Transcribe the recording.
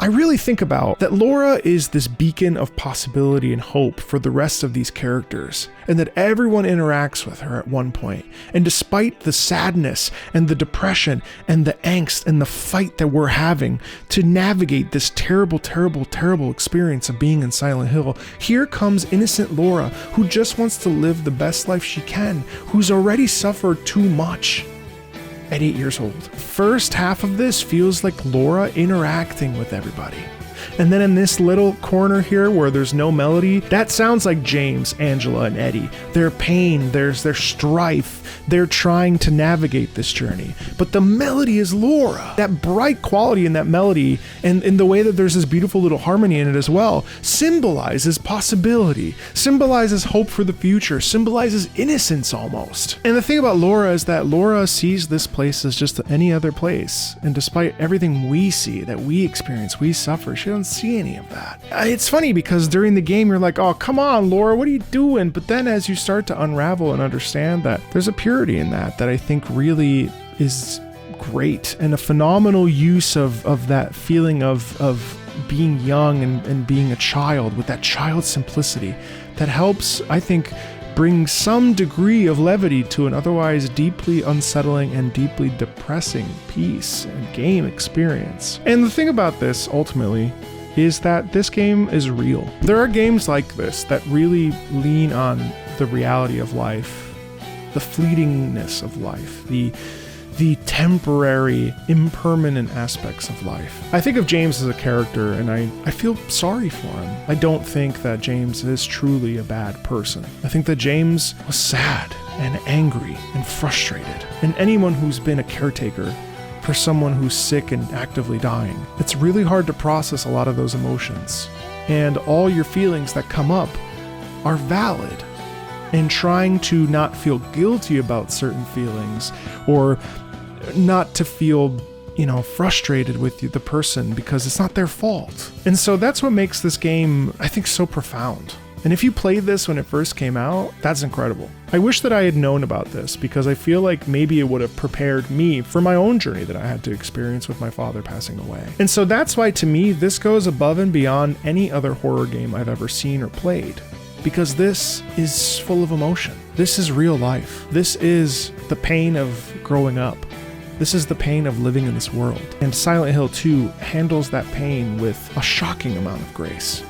I really think about that Laura is this beacon of possibility and hope for the rest of these characters, and that everyone interacts with her at one point. And despite the sadness and the depression and the angst and the fight that we're having to navigate this terrible, terrible, terrible experience of being in Silent Hill, here comes innocent Laura, who just wants to live the best life she can, who's already suffered too much at 8 years old. First half of this feels like Laura interacting with everybody. And then in this little corner here where there's no melody, that sounds like James, Angela, and Eddie. Their pain, their strife, they're trying to navigate this journey. But the melody is Laura. That bright quality in that melody, and in the way that there's this beautiful little harmony in it as well, symbolizes possibility, symbolizes hope for the future, symbolizes innocence almost. And the thing about Laura is that Laura sees this place as just any other place. And despite everything we see, that we experience, we suffer, she doesn't see any of that. It's funny because during the game you're like, oh, come on, Laura, what are you doing? But then as you start to unravel and understand that there's a purity in that I think really is great, and a phenomenal use of that feeling of being young and being a child with that child simplicity that helps, I think, bring some degree of levity to an otherwise deeply unsettling and deeply depressing piece and game experience. And the thing about this, ultimately, is that this game is real. There are games like this that really lean on the reality of life, the fleetingness of life, the temporary, impermanent aspects of life. I think of James as a character, and I feel sorry for him. I don't think that James is truly a bad person. I think that James was sad and angry and frustrated. And anyone who's been a caretaker for someone who's sick and actively dying, it's really hard to process a lot of those emotions. And all your feelings that come up are valid. And trying to not feel guilty about certain feelings, or not to feel, frustrated with the person because it's not their fault. And so that's what makes this game, I think, so profound. And if you played this when it first came out, that's incredible. I wish that I had known about this, because I feel like maybe it would have prepared me for my own journey that I had to experience with my father passing away. And so that's why, to me, this goes above and beyond any other horror game I've ever seen or played. Because this is full of emotion. This is real life. This is the pain of growing up. This is the pain of living in this world. And Silent Hill 2 handles that pain with a shocking amount of grace.